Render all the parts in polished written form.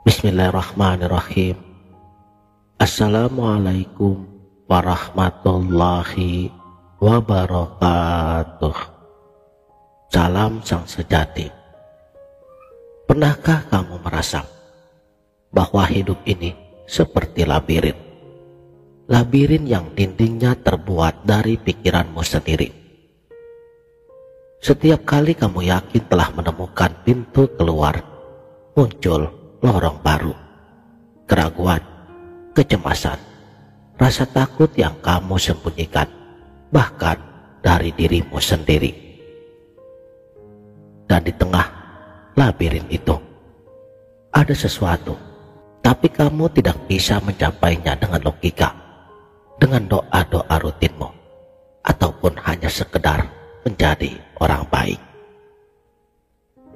Bismillahirrahmanirrahim. Assalamualaikum warahmatullahi wabarakatuh. Salam sang sejati. Pernahkah kamu merasa bahwa hidup ini seperti labirin? Labirin yang dindingnya terbuat dari pikiranmu sendiri. Setiap kali kamu yakin telah menemukan pintu keluar, muncul lorong baru, keraguan, kecemasan, rasa takut yang kamu sembunyikan, bahkan dari dirimu sendiri. Dan di tengah labirin itu, ada sesuatu, tapi kamu tidak bisa mencapainya dengan logika, dengan doa-doa rutinmu, ataupun hanya sekedar menjadi orang baik.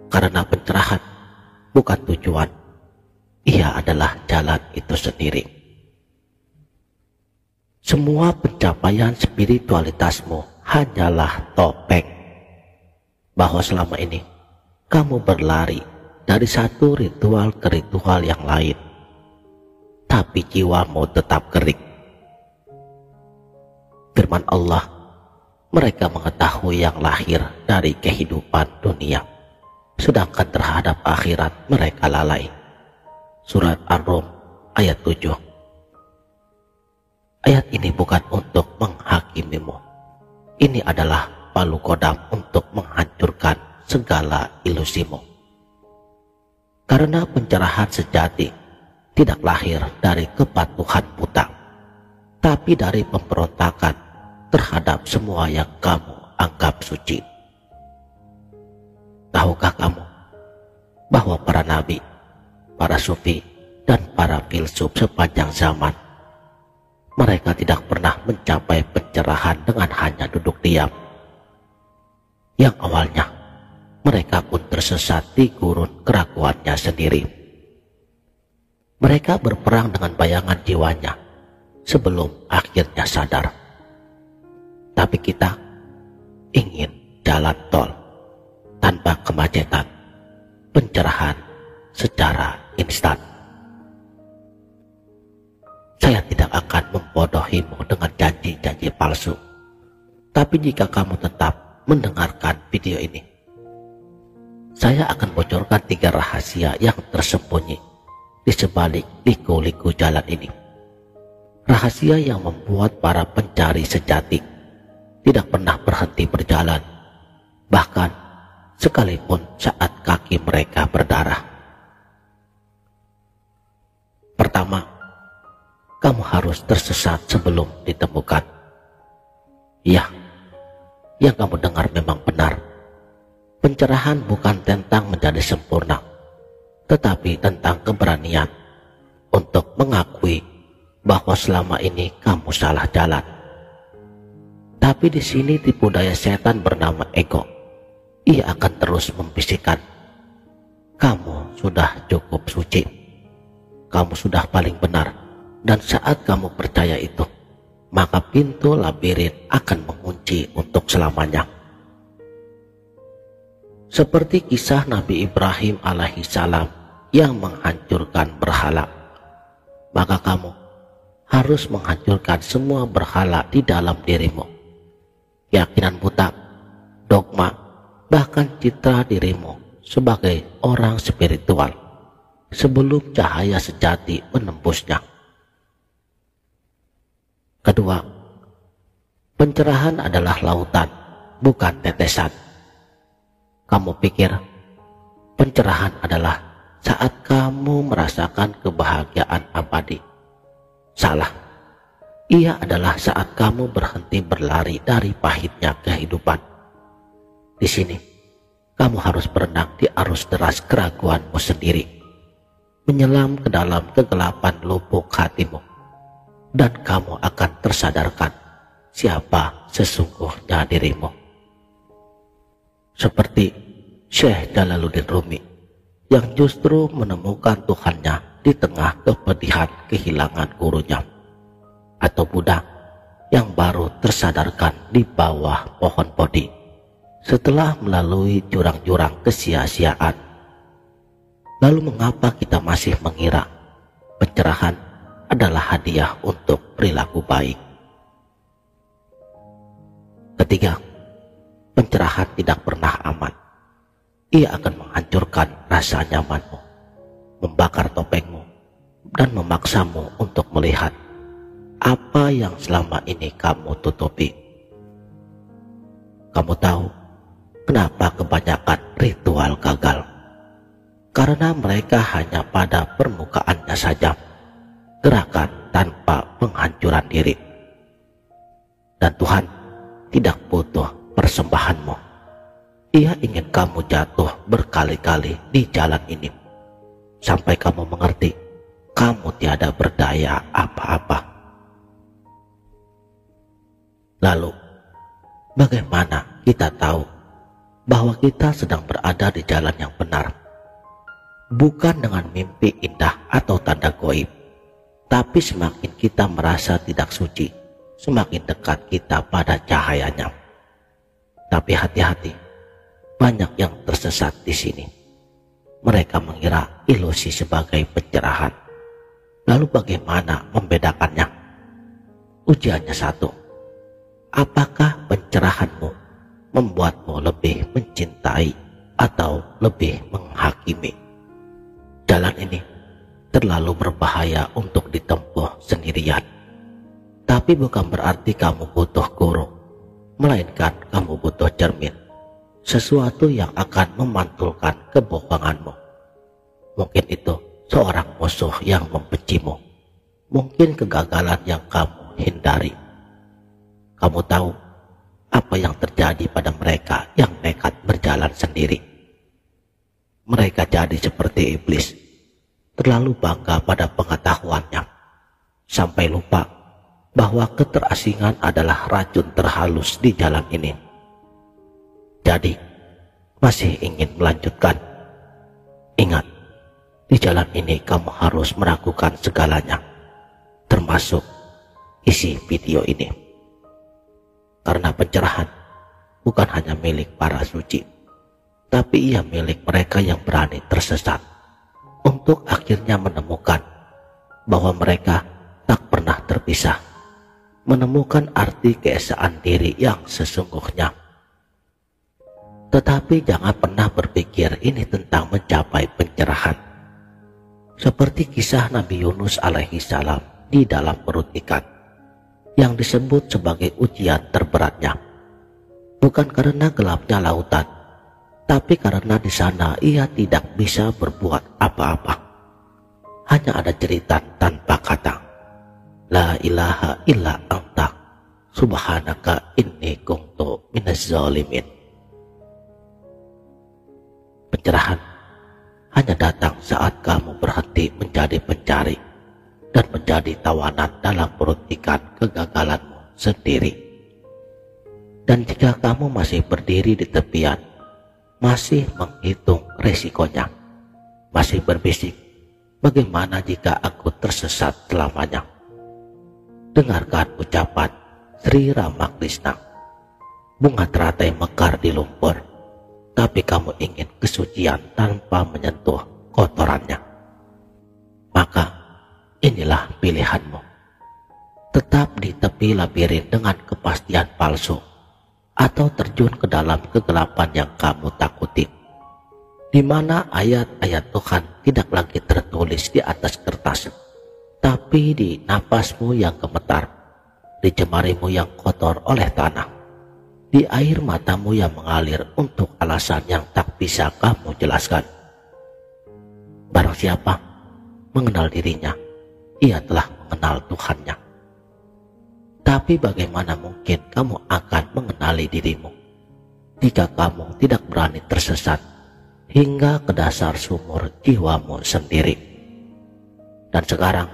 Karena pencerahan bukan tujuan, ia adalah jalan itu sendiri. Semua pencapaian spiritualitasmu hanyalah topeng, bahwa selama ini kamu berlari dari satu ritual ke ritual yang lain, tapi jiwamu tetap kering. Firman Allah, mereka mengetahui yang lahir dari kehidupan dunia, sedangkan terhadap akhirat mereka lalai. Surat Ar-Rum ayat 7. Ayat ini bukan untuk menghakimimu. Ini adalah palu kodam untuk menghancurkan segala ilusimu. Karena pencerahan sejati tidak lahir dari kepatuhan buta, tapi dari pemberontakan terhadap semua yang kamu anggap suci. Tahukah kamu bahwa para nabi, para sufi, dan para filsuf sepanjang zaman, mereka tidak pernah mencapai pencerahan dengan hanya duduk diam. Yang awalnya mereka pun tersesat di gurun keraguannya sendiri. Mereka berperang dengan bayangan jiwanya sebelum akhirnya sadar. Tapi kita ingin jalan tol tanpa kemacetan, pencerahan secara instan. Saya tidak akan membodohimu dengan janji-janji palsu. Tapi jika kamu tetap mendengarkan video ini, saya akan bocorkan 3 rahasia yang tersembunyi di sebalik liku-liku jalan ini. Rahasia yang membuat para pencari sejati tidak pernah berhenti berjalan, bahkan sekalipun saat kaki mereka berdarah. Pertama, kamu harus tersesat sebelum ditemukan. Ya, yang kamu dengar memang benar. Pencerahan bukan tentang menjadi sempurna, tetapi tentang keberanian untuk mengakui bahwa selama ini kamu salah jalan. Tapi di sini tipu daya setan bernama ego. Ia akan terus membisikkan, kamu sudah cukup suci, kamu sudah paling benar. Dan saat kamu percaya itu, maka pintu labirin akan mengunci untuk selamanya. Seperti kisah Nabi Ibrahim alaihissalam yang menghancurkan berhala, maka kamu harus menghancurkan semua berhala di dalam dirimu. Keyakinan buta, dogma, bahkan citra dirimu sebagai orang spiritual sebelum cahaya sejati menembusnya. Kedua, pencerahan adalah lautan, bukan tetesan. Kamu pikir pencerahan adalah saat kamu merasakan kebahagiaan abadi? Salah. Ia adalah saat kamu berhenti berlari dari pahitnya kehidupan. Di sini, kamu harus berenang di arus deras keraguanmu sendiri, menyelam ke dalam kegelapan lubuk hatimu, dan kamu akan tersadarkan siapa sesungguhnya dirimu. Seperti Syekh Jalaluddin Rumi yang justru menemukan Tuhannya di tengah kepedihan kehilangan gurunya, atau Buddha yang baru tersadarkan di bawah pohon Bodhi setelah melalui jurang-jurang kesia-siaan. Lalu mengapa kita masih mengira pencerahan adalah hadiah untuk perilaku baik? Ketiga, pencerahan tidak pernah aman. Ia akan menghancurkan rasa nyamanmu, membakar topengmu, dan memaksamu untuk melihat apa yang selama ini kamu tutupi. Kamu tahu kenapa kebanyakan ritual gagal? Karena mereka hanya pada permukaannya saja, gerakan tanpa penghancuran diri. Dan Tuhan tidak butuh persembahanmu. Ia ingin kamu jatuh berkali-kali di jalan ini, sampai kamu mengerti kamu tiada berdaya apa-apa. Lalu, bagaimana kita tahu bahwa kita sedang berada di jalan yang benar? Bukan dengan mimpi indah atau tanda gaib, tapi semakin kita merasa tidak suci, semakin dekat kita pada cahayanya. Tapi hati-hati, banyak yang tersesat di sini. Mereka mengira ilusi sebagai pencerahan. Lalu bagaimana membedakannya? Ujiannya satu. Apakah pencerahanmu membuatmu lebih mencintai atau lebih menghakimi? Jalan ini terlalu berbahaya untuk ditempuh sendirian. Tapi bukan berarti kamu butuh guru, melainkan kamu butuh cermin, sesuatu yang akan memantulkan kebohonganmu. Mungkin itu seorang musuh yang membencimu, mungkin kegagalan yang kamu hindari. Kamu tahu apa yang terjadi pada mereka yang nekat berjalan sendiri? Mereka jadi seperti iblis, terlalu bangga pada pengetahuannya, sampai lupa bahwa keterasingan adalah racun terhalus di jalan ini. Jadi, masih ingin melanjutkan? Ingat, di jalan ini kamu harus meragukan segalanya, termasuk isi video ini. Karena pencerahan bukan hanya milik para suci, tapi ia milik mereka yang berani tersesat, untuk akhirnya menemukan bahwa mereka tak pernah terpisah, menemukan arti keesaan diri yang sesungguhnya. Tetapi jangan pernah berpikir ini tentang mencapai pencerahan. Seperti kisah Nabi Yunus alaihi salam di dalam perut ikan, yang disebut sebagai ujian terberatnya. Bukan karena gelapnya lautan, tapi karena di sana ia tidak bisa berbuat apa-apa. Hanya ada cerita tanpa kata. La ilaha illa anta, subhanaka inni kuntu minaz zalimin. Pencerahan hanya datang saat kamu berhenti menjadi pencari dan menjadi tawanan dalam perut ikan kegagalanmu sendiri. Dan jika kamu masih berdiri di tepian, masih menghitung resikonya, masih berbisik, bagaimana jika aku tersesat selamanya? Dengarkan ucapan Sri Ramakrishna. Bunga teratai mekar di lumpur, tapi kamu ingin kesucian tanpa menyentuh kotorannya. Maka inilah pilihanmu. Tetap di tepi labirin dengan kepastian palsu, atau terjun ke dalam kegelapan yang kamu takuti, di mana ayat-ayat Tuhan tidak lagi tertulis di atas kertas, tapi di napasmu yang gemetar, di jemarimu yang kotor oleh tanah, di air matamu yang mengalir untuk alasan yang tak bisa kamu jelaskan. Barang siapa mengenal dirinya, ia telah mengenal Tuhannya. Tapi bagaimana mungkin kamu akan mengenali dirimu jika kamu tidak berani tersesat hingga ke dasar sumur jiwamu sendiri? Dan sekarang,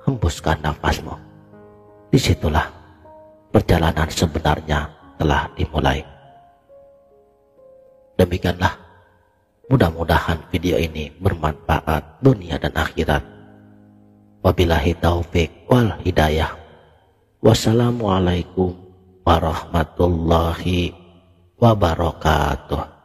hembuskan nafasmu. Disitulah perjalanan sebenarnya telah dimulai. Demikianlah, mudah-mudahan video ini bermanfaat dunia dan akhirat. Wabillahi taufik wal hidayah. Wassalamualaikum warahmatullahi wabarakatuh.